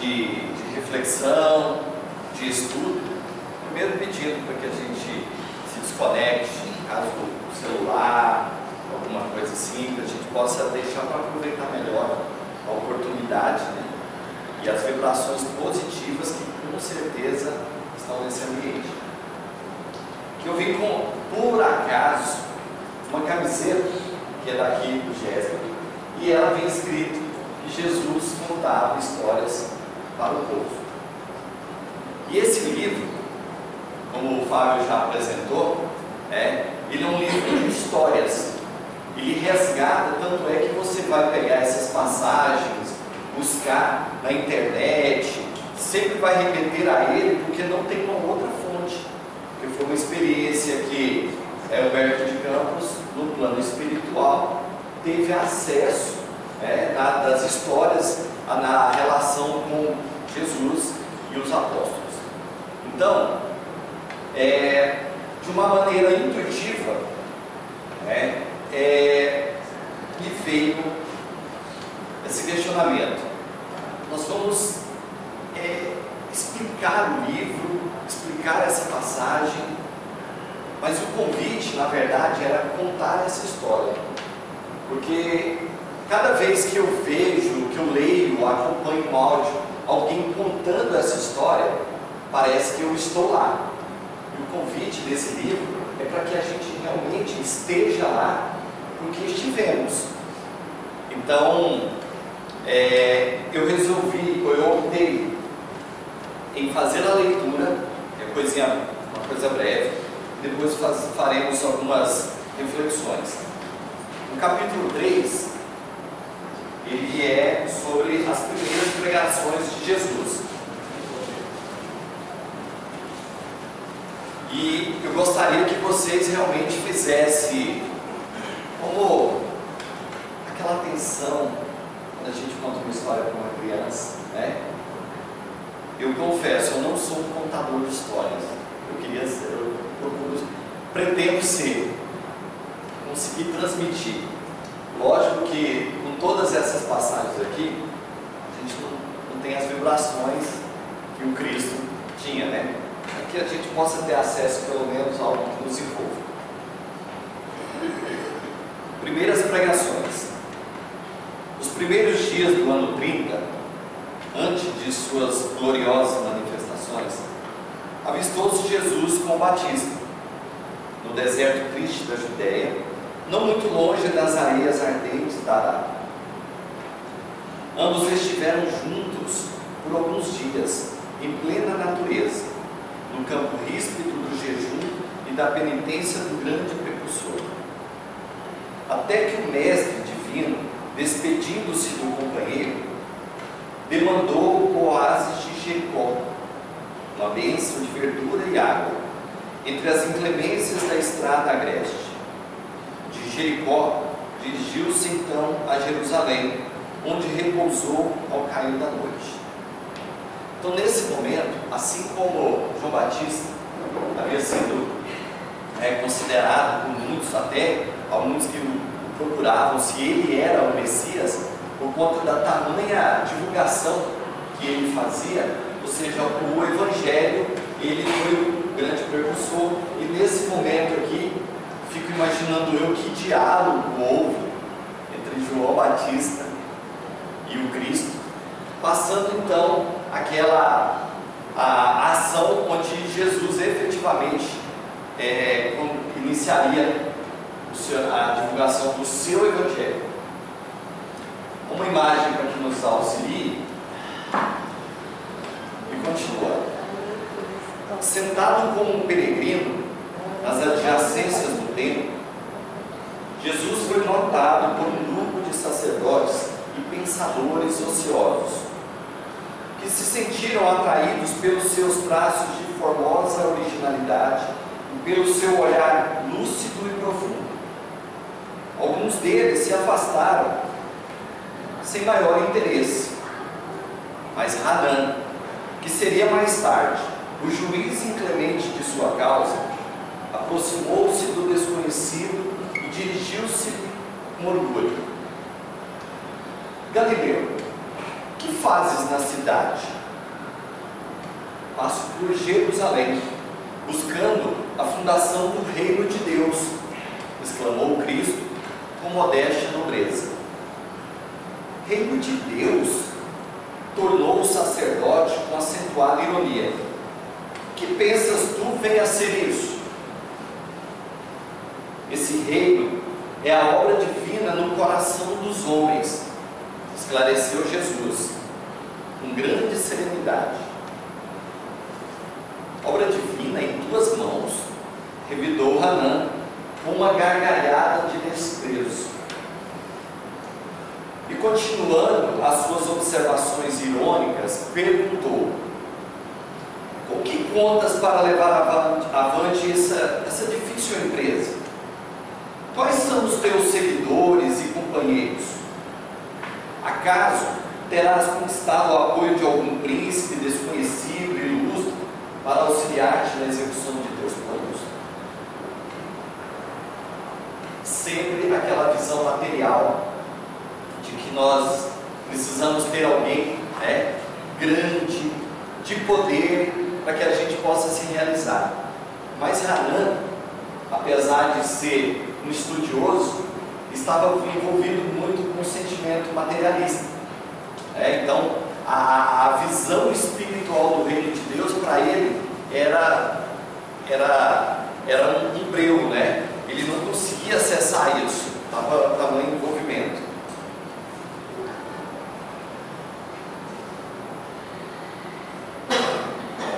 de reflexão, de estudo. Primeiro pedindo para que a gente se desconecte, caso o celular, alguma coisa assim, que a gente possa deixar para aproveitar melhor a oportunidade, né? E as vibrações positivas que com certeza estão nesse ambiente. Que eu vim com, por acaso, uma camiseta que é daqui do Jéssica, e ela vem escrito que Jesus contava histórias para o povo. E esse livro, como o Fábio já apresentou, ele é um livro de histórias. Ele resgata, tanto é que você vai pegar essas passagens, buscar na internet, sempre vai remeter a ele, porque não tem uma outra fonte. Porque foi uma experiência que Humberto de Campos, no plano espiritual, teve acesso das histórias na relação com Jesus e os apóstolos. Então, de uma maneira intuitiva, me veio esse questionamento. Nós vamos explicar o livro, explicar essa passagem, mas o convite, na verdade, era contar essa história, porque cada vez que eu vejo, que eu leio, acompanho um áudio, alguém contando essa história, parece que eu estou lá. E o convite desse livro é para que a gente realmente esteja lá, porque estivemos. Então, eu optei em fazer a leitura, uma coisa breve, depois faremos algumas reflexões. O capítulo 3, ele é sobre as primeiras pregações de Jesus. E eu gostaria que vocês realmente fizessem como aquela atenção quando a gente conta uma história para uma criança, né? Eu confesso, eu não sou um contador de histórias. Eu queria ser, pretendo ser, conseguir transmitir. Lógico que com todas essas passagens aqui, a gente não tem as vibrações que o Cristo tinha, né? Que a gente possa ter acesso pelo menos a algo que nos envolva. Primeiras pregações. Nos primeiros dias do ano 30, antes de suas gloriosas manifestações, avistou-se Jesus com o Batista, no deserto triste da Judéia, não muito longe das areias ardentes da Arábia. Ambos estiveram juntos por alguns dias, em plena natureza, no campo ríspido do jejum e da penitência do grande precursor. Até que o mestre divino, despedindo-se do companheiro, demandou o oásis de Jericó, uma bênção de verdura e água, entre as inclemências da estrada agreste. De Jericó, dirigiu-se então a Jerusalém, onde repousou ao cair da noite. Então, nesse momento, assim como João Batista havia sido considerado por muitos, até alguns que o procuravam se ele era o Messias, por conta da tamanha divulgação que ele fazia, ou seja, o Evangelho, ele foi o grande precursor. E nesse momento aqui, fico imaginando eu que diálogo houve entre João Batista e o Cristo, passando então aquela a ação onde Jesus efetivamente iniciaria a divulgação do seu Evangelho. Uma imagem para que nos auxilie, e continua. Sentado como um peregrino nas adjacências do templo, Jesus foi notado por um grupo de sacerdotes e pensadores ociosos, que se sentiram atraídos pelos seus traços de formosa originalidade e pelo seu olhar lúcido e profundo. Alguns deles se afastaram sem maior interesse, mas Hanã, que seria mais tarde o juiz inclemente de sua causa, aproximou-se do desconhecido e dirigiu-se com orgulho. Galileu, que fazes na cidade? Passo por Jerusalém, buscando a fundação do reino de Deus, exclamou Cristo com modéstia e nobreza. Reino de Deus? Tornou o sacerdote com acentuada ironia. Que pensas tu venha a ser isso? Esse reino é a obra divina no coração dos homens, esclareceu Jesus, com grande serenidade. Obra divina em tuas mãos, revidou Hanã, com uma gargalhada de desprezo. E continuando as suas observações irônicas, perguntou: com que contas para levar avante essa difícil empresa? Quais são os teus seguidores e companheiros? Acaso terás conquistado o apoio de algum príncipe desconhecido e ilustre para auxiliar-te na execução de teus planos? Sempre aquela visão material de que nós precisamos ter alguém grande, de poder, para que a gente possa se realizar. Mas Hanã, apesar de ser um estudioso, estava envolvido muito com o sentimento materialista. Então, a visão espiritual do reino de Deus para ele era um breu, Ele não conseguia acessar isso, estava tamanho envolvimento.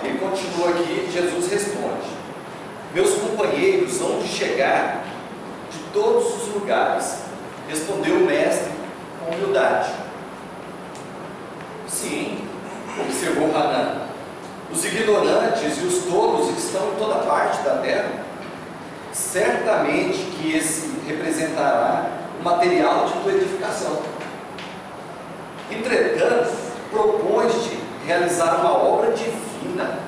Ele continua aqui, Jesus responde: meus companheiros hão de chegar de todos os lugares, respondeu o mestre com humildade. Sim, observou Hanã, os ignorantes e os tolos estão em toda parte da terra. Certamente que esse representará o material de tua edificação. Entretanto, propões-te realizar uma obra divina.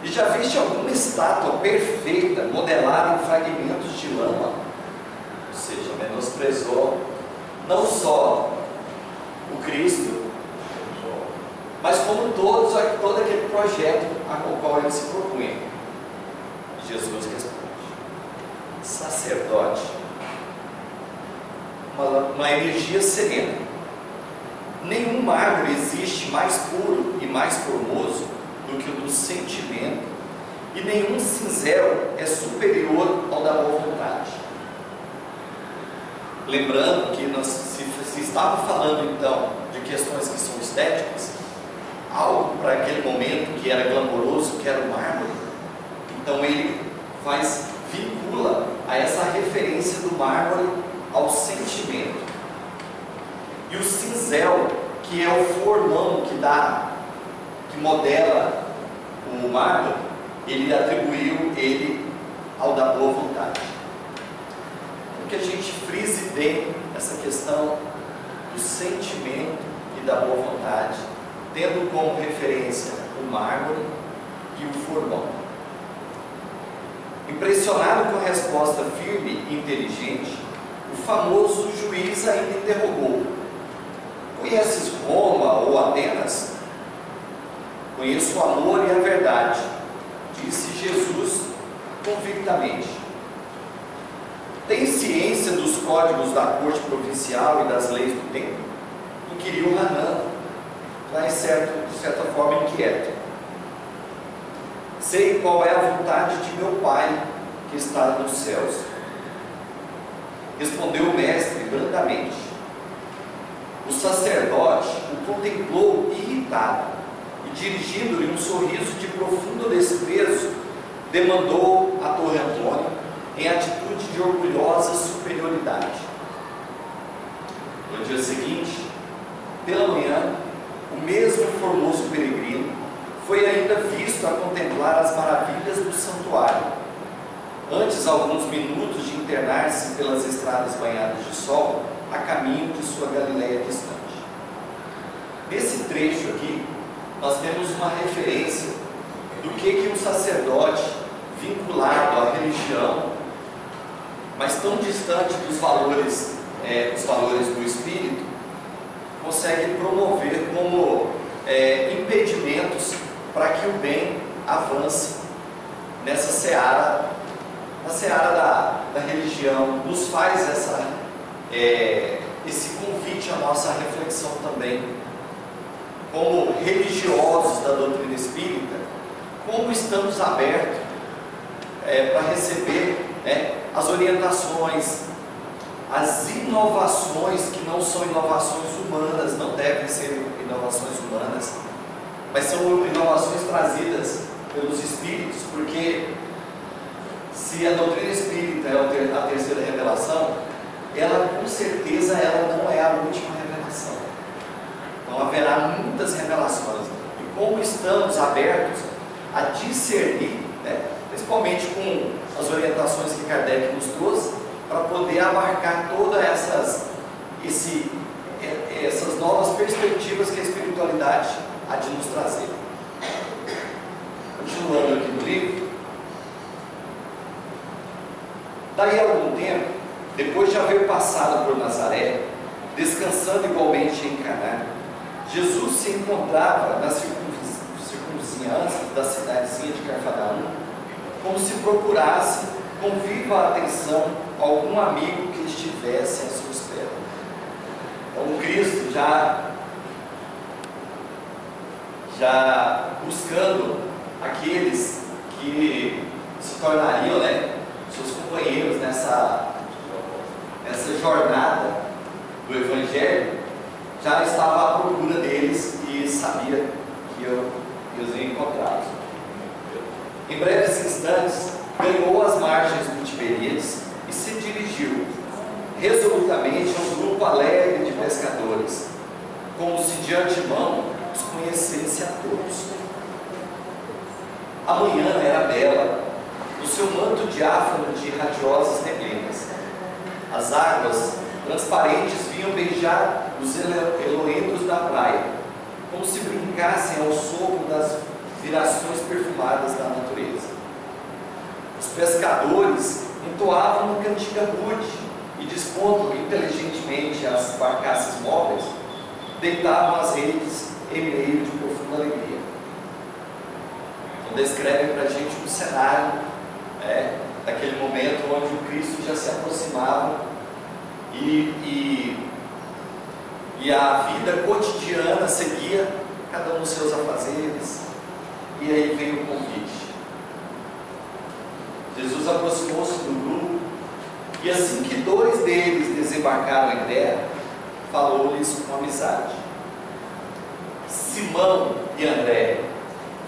E já viste alguma estátua perfeita modelada em fragmentos de lama? Ou seja, menosprezou não só o Cristo, mas como todo aquele projeto ao qual ele se propunha. Jesus responde: sacerdote, uma energia serena. Nenhum mármore existe mais puro e mais formoso do que o do sentimento, e nenhum cinzel é superior ao da boa vontade. Lembrando que se estava falando então de questões que são estéticas, algo para aquele momento que era glamouroso, que era o mármore, então ele vincula a essa referência do mármore ao sentimento. E o cinzel, que é o formão que modela o mármore, ele atribuiu ele ao da boa vontade. Que a gente frise bem essa questão do sentimento e da boa vontade, tendo como referência o mármore e o formão. Impressionado com a resposta firme e inteligente, o famoso juiz ainda interrogou: conheces Roma ou Atenas? Conheço o amor e a verdade, disse Jesus convictamente. Tem ciência dos códigos da corte provincial e das leis do tempo? Inquiriu Hanã, de certa forma inquieto. Sei qual é a vontade de meu Pai que está nos céus, respondeu o mestre brandamente. O sacerdote o contemplou irritado e, dirigindo-lhe um sorriso de profundo desprezo, demandou a Torre Antônio em atitude de orgulhosa superioridade. No dia seguinte, pela manhã, o mesmo formoso peregrino foi ainda visto a contemplar as maravilhas do santuário, antes alguns minutos de internar-se pelas estradas banhadas de sol, a caminho de sua Galileia distante. Nesse trecho aqui, nós temos uma referência do que um sacerdote vinculado à religião, mas tão distante dos valores do espírito, consegue promover como impedimentos para que o bem avance nessa seara, na seara da religião. Nos faz esse convite à nossa reflexão também, como religiosos da doutrina espírita, como estamos abertos para receber as orientações, as inovações que não são inovações humanas, não devem ser inovações humanas, mas são inovações trazidas pelos espíritos, porque se a doutrina espírita é a terceira revelação, ela com certeza ela não é a última revelação. Então haverá muitas revelações, e como estamos abertos a discernir, principalmente com as orientações que Kardec nos trouxe, para poder abarcar todas essas novas perspectivas que a espiritualidade há de nos trazer. Continuando aqui no livro, daí a algum tempo, depois de haver passado por Nazaré, descansando igualmente em Caná, Jesus se encontrava nas circunvizinhanças da cidadezinha de Cafarnaum, como se procurasse com viva atenção algum amigo que estivesse à sua espera. Então o Cristo já buscando aqueles que se tornariam seus companheiros nessa jornada do Evangelho, já estava à procura deles e sabia que eu os ia encontrá-los. Em breves instantes, ganhou as margens do Tiberíades e se dirigiu resolutamente a um grupo alegre de pescadores, como se de antemão os conhecesse a todos. A manhã era bela, o seu manto diáfano de radiosas neblinas. As águas transparentes vinham beijar os elorendos da praia, como se brincassem ao sopro das virações perfumadas da natureza. Os pescadores entoavam uma cantiga rude e, dispondo inteligentemente as barcaças móveis, deitavam as redes em meio de profunda alegria. Então descreve para a gente um cenário daquele momento onde o Cristo já se aproximava e a vida cotidiana seguia, cada um dos seus afazeres, e aí veio o convite. Jesus aproximou-se do grupo e assim que dois deles desembarcaram em terra, falou-lhes com amizade: Simão e André,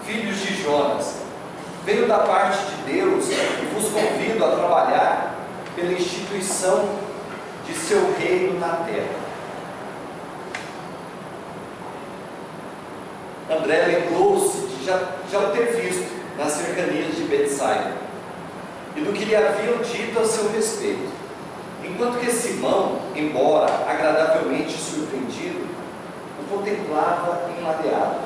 filhos de Jonas, venho da parte de Deus e vos convido a trabalhar pela instituição de seu reino na terra. André lembrou-se de já o ter visto nas cercanias de Betsaida e do que lhe haviam dito a seu respeito, enquanto que Simão, embora agradavelmente surpreendido, o contemplava enladeado.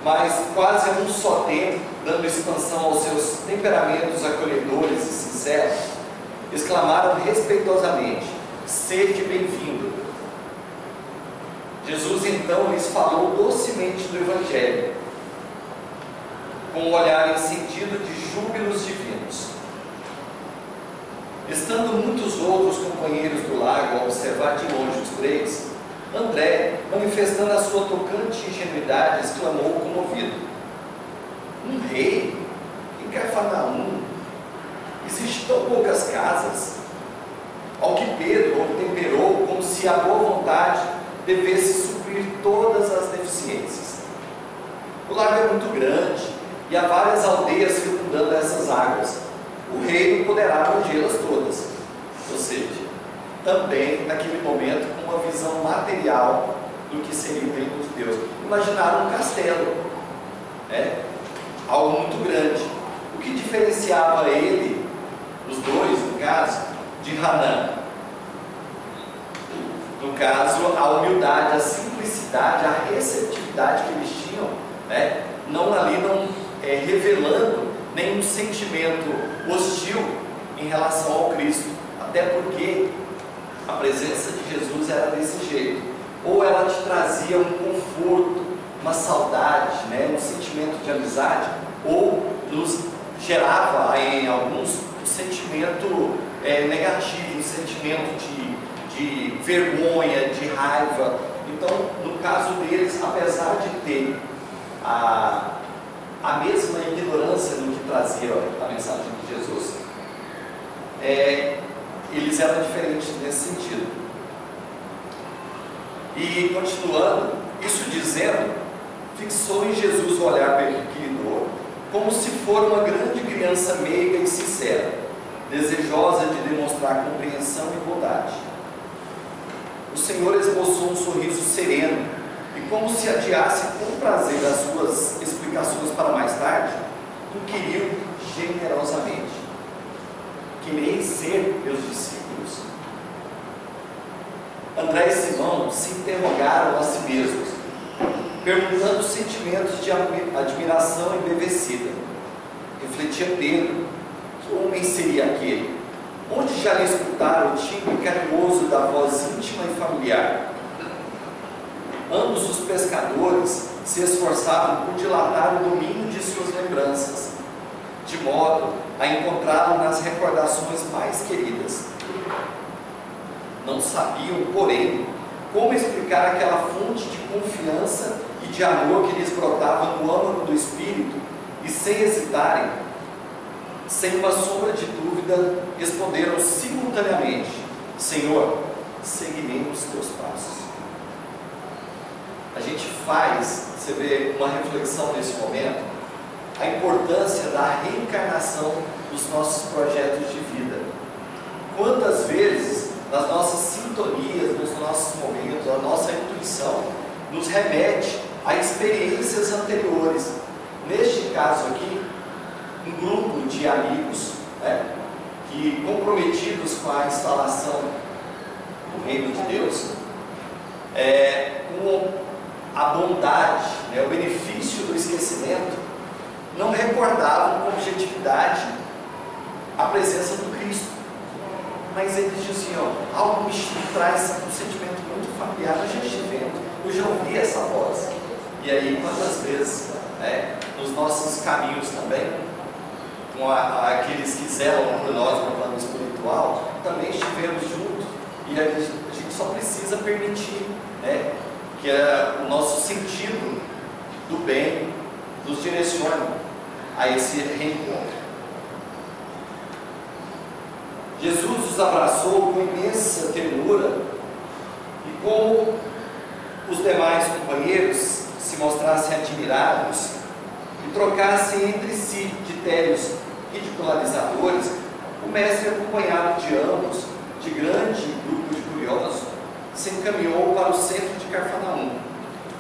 Mas quase a um só tempo, dando expansão aos seus temperamentos acolhedores e sinceros, exclamaram respeitosamente: sede bem-vindo. Jesus então lhes falou docemente do Evangelho, com um olhar em sentido de júbilos divinos. Estando muitos outros companheiros do lago a observar de longe os três, André, manifestando a sua tocante ingenuidade, exclamou comovido: um rei em Cafarnaum? Existem tão poucas casas? Ao que Pedro temperou como se a boa vontade devesse suprir todas as deficiências. O lago é muito grande e há várias aldeias circundando essas águas. O reino poderá abrangê-las todas. Ou seja, também naquele momento com uma visão material do que seria o reino de Deus. Imaginaram um castelo, algo muito grande. O que diferenciava ele, os dois no caso, de Hanan? No caso, a humildade, a simplicidade, a receptividade que eles tinham, não revelando nenhum sentimento hostil em relação ao Cristo, até porque a presença de Jesus era desse jeito. Ou ela te trazia um conforto, uma saudade, né, um sentimento de amizade, ou nos gerava em alguns um sentimento negativo, um sentimento de vergonha, de raiva. Então, no caso deles, apesar de ter a mesma ignorância no que trazia a mensagem de Jesus, eles eram diferentes nesse sentido. E continuando, isso dizendo, fixou em Jesus o olhar perseguidor, como se for uma grande criança meiga e sincera, desejosa de demonstrar compreensão e bondade. O Senhor esboçou um sorriso sereno, e como se adiasse com prazer as suas explicações para mais tarde, inquiriu generosamente: quereis ser meus discípulos? André e Simão se interrogaram a si mesmos, perguntando sentimentos de admiração embevecida. Refletia Pedro: que homem seria aquele? Onde já lhe escutaram o timbre carinhoso da voz íntima e familiar? Ambos os pescadores se esforçavam por dilatar o domínio de suas lembranças, de modo a encontrá-lo nas recordações mais queridas. Não sabiam, porém, como explicar aquela fonte de confiança e de amor que lhes brotava no âmago do Espírito, e sem hesitarem, sem uma sombra de dúvida, responderam simultaneamente: Senhor, seguiremos teus passos. A gente faz, você vê, uma reflexão nesse momento, a importância da reencarnação dos nossos projetos de vida. Quantas vezes, nas nossas sintonias, nos nossos momentos, a nossa intuição nos remete a experiências anteriores. Neste caso aqui, um grupo de amigos, né, que comprometidos com a instalação do reino de Deus, com a bondade, né, o benefício do esquecimento, não recordavam com objetividade a presença do Cristo, mas eles diziam: algo me traz um sentimento muito familiar, eu já estive vendo, eu já ouvi essa voz. E aí, quantas vezes, nos nossos caminhos também, com aqueles que zelam por nós no plano espiritual, também estivemos juntos, e a gente só precisa permitir, que o nosso sentido do bem nos direcione a esse reencontro. Jesus os abraçou com imensa ternura, e como os demais companheiros se mostrassem admirados e trocassem entre si critérios ridicularizadores, o mestre, acompanhado de ambos, de grande grupo de curiosos, se encaminhou para o centro de Cafarnaum,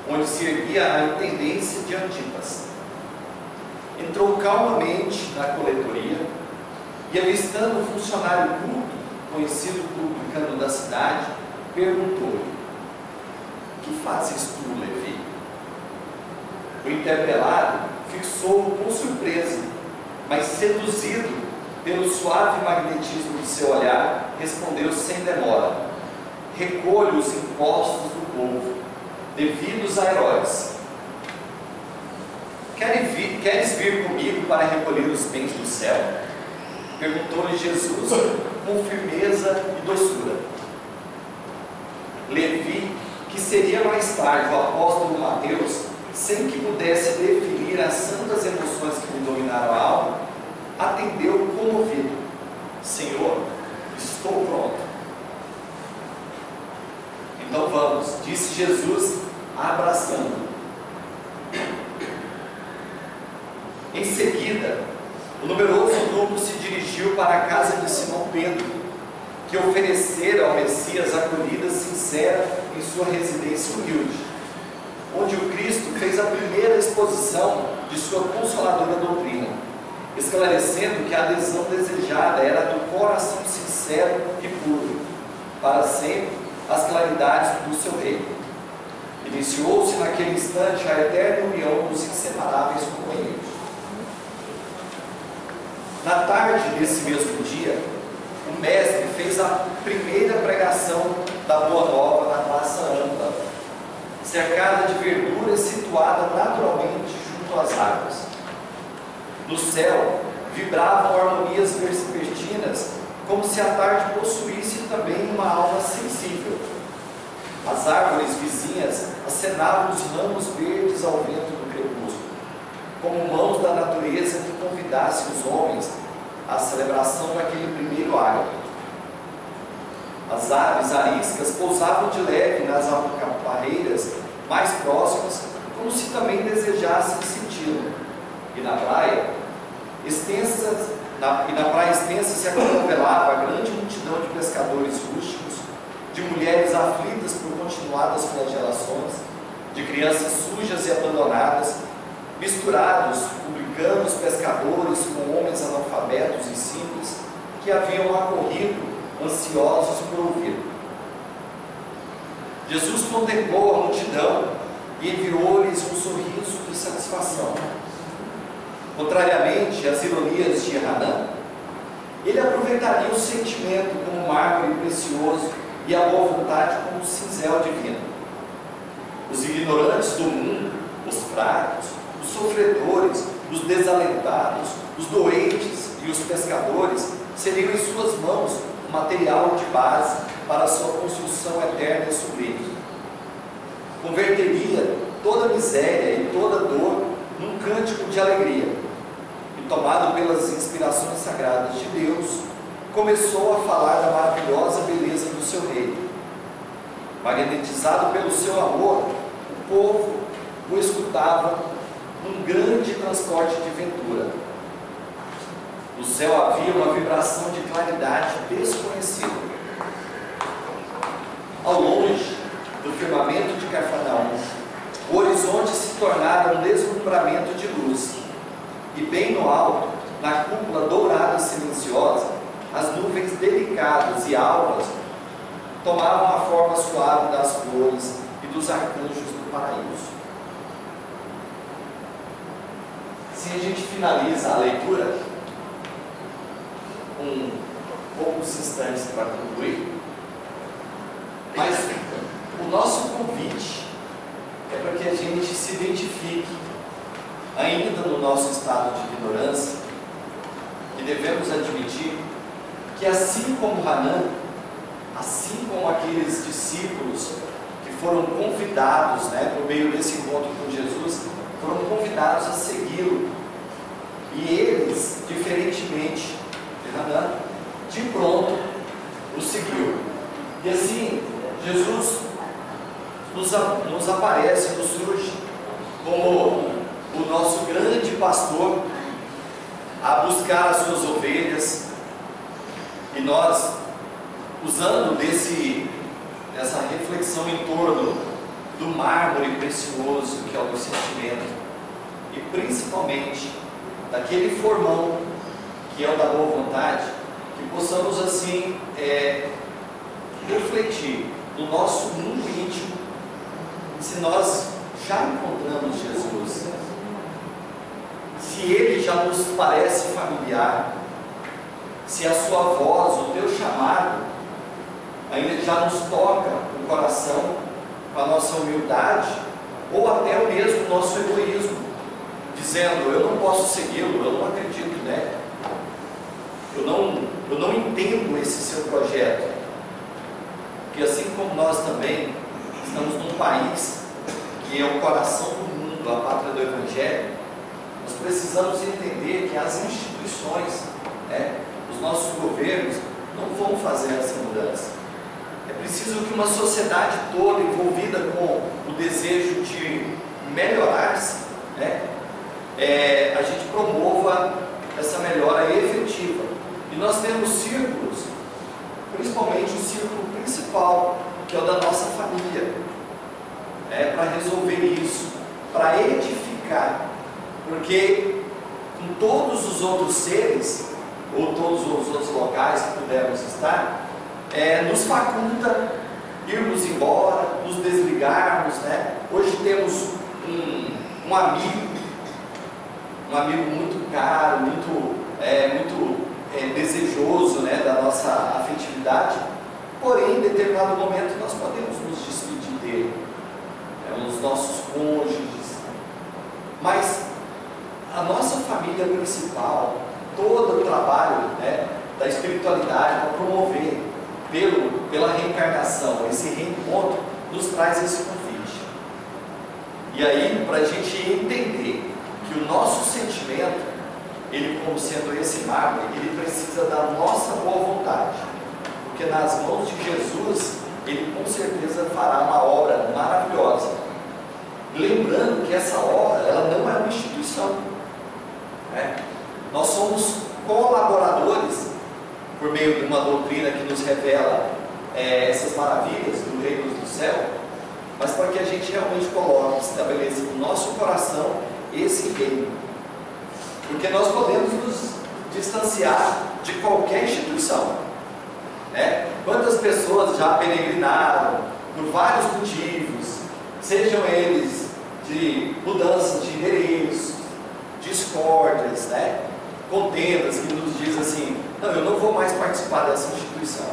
onde se erguia a intendência de Antipas. Entrou calmamente na coletoria e, avistando um funcionário culto, conhecido publicano da cidade, perguntou-lhe: que fazes tu, Levi? O interpelado fixou-o com surpresa, mas seduzido pelo suave magnetismo de seu olhar, respondeu sem demora: recolho os impostos do povo, devidos a Herodes. Queres vir comigo para recolher os bens do céu? Perguntou-lhe Jesus com firmeza e doçura. Levi, que seria mais tarde o apóstolo Mateus, sem que pudesse definir as santas emoções que lhe dominaram a alma, atendeu comovido: Senhor, estou pronto. Então vamos, disse Jesus, abraçando. Em seguida, o numeroso grupo se dirigiu para a casa de Simão Pedro, que oferecera ao Messias acolhida sincera em sua residência humilde, onde o Cristo fez a primeira exposição de sua consoladora doutrina, esclarecendo que a adesão desejada era do coração sincero e puro, para sempre as claridades do seu reino. Iniciou-se naquele instante a eterna união dos inseparáveis companheiros. Na tarde desse mesmo dia, o mestre fez a primeira pregação da Boa Nova na praça ampla, cercada de verduras, situada naturalmente junto às águas. No céu vibravam harmonias vespertinas, como se a tarde possuísse também uma alma sensível. As árvores vizinhas acenavam os ramos verdes ao vento do crepúsculo, como mãos da natureza que convidassem os homens à celebração daquele primeiro ágape. As aves ariscas pousavam de leve nas alcaparreiras mais próximas, como se também desejassem senti-lo. E na praia extensa se acotovelava a grande multidão de pescadores rústicos, de mulheres aflitas por continuadas flagelações, de crianças sujas e abandonadas, misturados, publicanos, pescadores, com homens analfabetos e simples, que haviam acorrido, ansiosos por ouvir. Jesus contemplou a multidão e enviou-lhes um sorriso de satisfação. Contrariamente às ironias de Hanan, ele aproveitaria o sentimento como mármore precioso e a boa vontade como cinzel divino. Os ignorantes do mundo, os fracos, os sofredores, os desalentados, os doentes e os pescadores seriam em suas mãos um material de base para a sua construção eterna e sublime. Converteria toda miséria e toda dor num cântico de alegria. E, tomado pelas inspirações sagradas de Deus, começou a falar da maravilhosa beleza do seu reino. Magnetizado pelo seu amor, o povo o escutava num grande transporte de ventura. No céu havia uma vibração de claridade desconhecida. Ao longe do firmamento de Cafarnaum, o horizonte se tornara um deslumbramento de luz, e bem no alto, na cúpula dourada e silenciosa, as nuvens delicadas e alvas tomavam a forma suave das flores e dos arcanjos do paraíso. Assim a gente finaliza a leitura, com poucos instantes para concluir, mas o nosso convite é para que a gente se identifique, ainda no nosso estado de ignorância, e devemos admitir que assim como Hanan, assim como aqueles discípulos que foram convidados, por meio desse encontro com Jesus, foram convidados a segui-lo, e eles, diferentemente de Hanan, de pronto o seguiu. E assim, Jesus nos aparece, nos surge como o nosso grande pastor a buscar as suas ovelhas, e nós, usando dessa reflexão em torno do mármore precioso que é o sentimento, e principalmente daquele formão que é o da boa vontade, que possamos assim refletir no nosso mundo íntimo se nós já encontramos Jesus, se Ele já nos parece familiar, se a sua voz, o teu chamado ainda já nos toca o coração com a nossa humildade, ou até mesmo o nosso egoísmo, dizendo: eu não posso segui-lo, eu não acredito, eu não entendo esse seu projeto. Porque assim como nós também estamos num país que é o coração do mundo, a pátria do Evangelho, nós precisamos entender que as instituições, os nossos governos, não vão fazer essa mudança. É preciso que uma sociedade toda envolvida com o desejo de melhorar-se, a gente promova essa melhora efetiva. E nós temos círculos, principalmente o círculo principal, que é o da nossa família, para resolver isso, para edificar, porque com todos os outros seres, ou todos os outros locais que pudermos estar, nos faculta irmos embora, nos desligarmos. Hoje temos um amigo muito caro, muito desejoso, né, da nossa afetividade, porém, em determinado momento, nós podemos nos despedir dele, os nossos cônjuges, mas a nossa família principal, todo o trabalho, né, da espiritualidade para promover pela reencarnação, esse reencontro, nos traz esse convite. E aí, para a gente entender que o nosso sentimento, ele como sendo esse mármore, ele precisa da nossa boa vontade, porque nas mãos de Jesus, ele com certeza fará uma obra maravilhosa. Lembrando que essa obra, ela não é uma instituição, né? Nós somos colaboradores por meio de uma doutrina que nos revela essas maravilhas do reino do céu, mas para que a gente realmente coloque, estabeleça no nosso coração esse reino, porque nós podemos nos distanciar de qualquer instituição, né? Quantas pessoas já peregrinaram por vários motivos, sejam eles de mudanças de endereço, discórdias, né? Contendas que nos diz assim: não, eu não vou mais participar dessa instituição.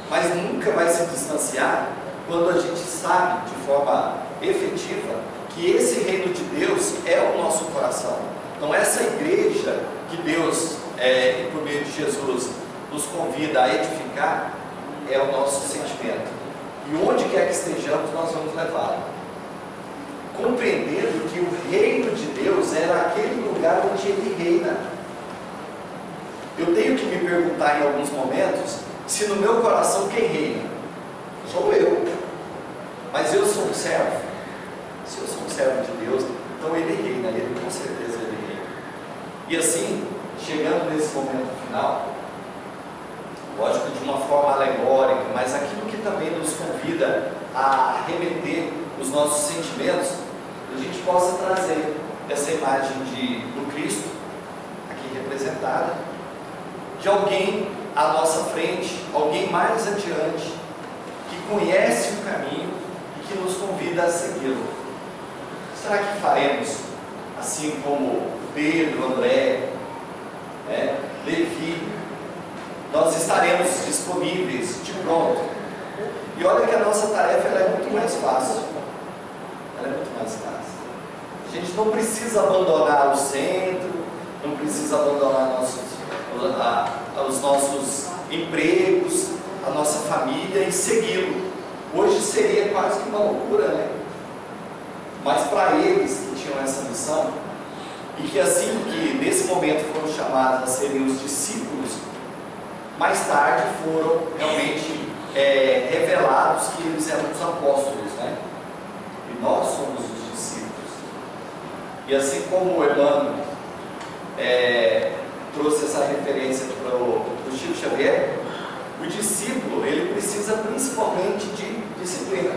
Mas nunca vai se distanciar quando a gente sabe de forma efetiva que esse reino de Deus é o nosso coração. Então essa igreja que Deus, por meio de Jesus, nos convida a edificar, é o nosso sentimento. E onde quer que estejamos, nós vamos levá-lo, compreendendo que o reino de Deus era aquele lugar onde ele reina. Eu tenho que me perguntar em alguns momentos se no meu coração quem reina? Sou eu. Mas eu sou um servo. Se eu sou um servo de Deus, então ele reina, ele com certeza ele reina. E assim, chegando nesse momento final, lógico de uma forma alegórica, mas aquilo que também nos convida a remeter os nossos sentimentos, a gente possa trazer essa imagem do Cristo, aqui representada, de alguém à nossa frente, alguém mais adiante, que conhece o caminho e que nos convida a segui-lo. Será que faremos assim como Pedro, André, Levi? Nós estaremos disponíveis de pronto. E olha que a nossa tarefa ela é muito mais fácil. Ela é muito mais fácil. A gente não precisa abandonar o centro, não precisa abandonar os nossos empregos, a nossa família e segui-lo. Hoje seria quase que uma loucura, né? Mas para eles que tinham essa missão, e que assim que nesse momento foram chamados a serem os discípulos, mais tarde foram realmente revelados que eles eram os apóstolos, né? E nós somos os discípulos. E assim como o Emmanuel trouxe essa referência para o Chico Xavier, o discípulo ele precisa principalmente de disciplina,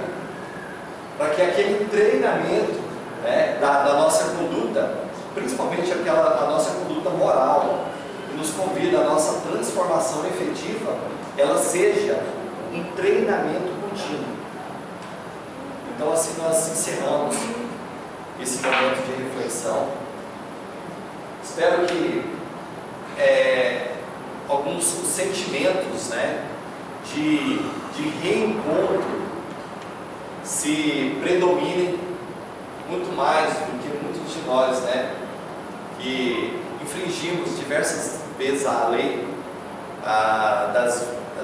para que aquele treinamento, né, da nossa conduta, principalmente a nossa conduta moral, que nos convida à nossa transformação efetiva, ela seja um treinamento contínuo. Então assim nós encerramos esse momento de reflexão. Espero que alguns sentimentos, né, de reencontro se predominem muito mais do que muitos de nós, né, que infringimos diversas vezes a lei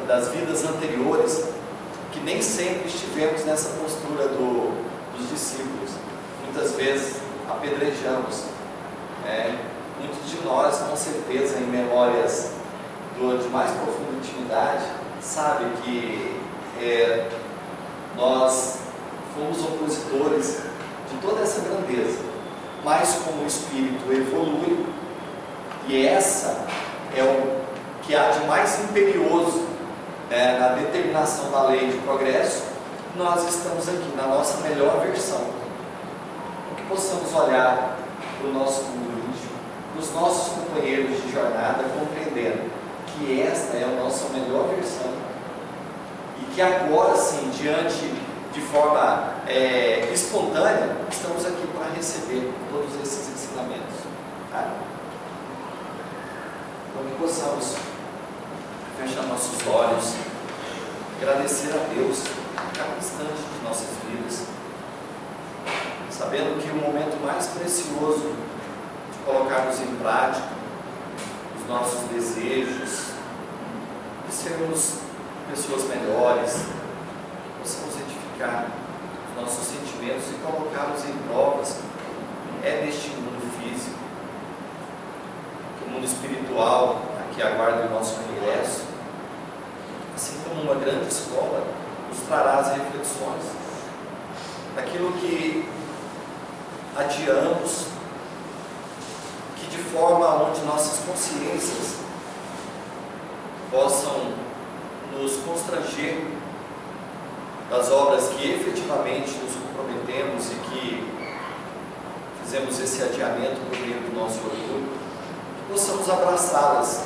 das vidas anteriores, que nem sempre estivemos nessa postura dos discípulos. Muitas vezes apedrejamos, muitos de nós, com certeza, em memórias de mais profunda intimidade, sabe que nós fomos opositores de toda essa grandeza, mas como o Espírito evolui, e essa é o que há de mais imperioso na determinação da lei de progresso, nós estamos aqui na nossa melhor versão, para que possamos olhar para o nosso mundo íntimo, para os nossos companheiros de jornada, compreendendo que esta é a nossa melhor versão, e que agora sim, diante de forma espontânea, estamos aqui para receber todos esses ensinamentos. Tá? Então que possamos fechar nossos olhos, agradecer a Deus a cada instante de nossas vidas, sabendo que o momento mais precioso de colocarmos em prática os nossos desejos, de sermos pessoas melhores, que possamos edificar os nossos sentimentos e colocá-los em provas, é neste mundo físico, que o mundo espiritual que aguarda o nosso regresso, assim como uma grande escola, nos trará as reflexões daquilo que adiamos, que de forma onde nossas consciências possam nos constranger das obras que efetivamente nos comprometemos e que fizemos esse adiamento por meio do nosso orgulho, que possamos abraçá-las,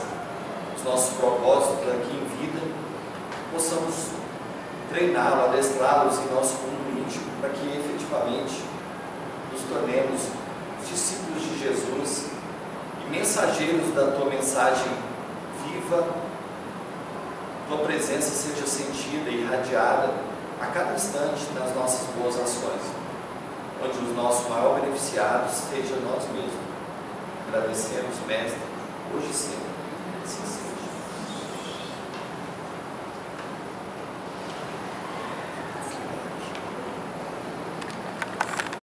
os nossos propósitos aqui em vida, possamos treiná-los, adestrá-los em nosso mundo íntimo, para que efetivamente nos tornemos discípulos de Jesus e mensageiros da Tua mensagem viva, Tua presença seja sentida e irradiada a cada instante nas nossas boas ações, onde os nossos maiores beneficiados seja nós mesmos. Agradecemos, Mestre, hoje e sempre. Assim seja.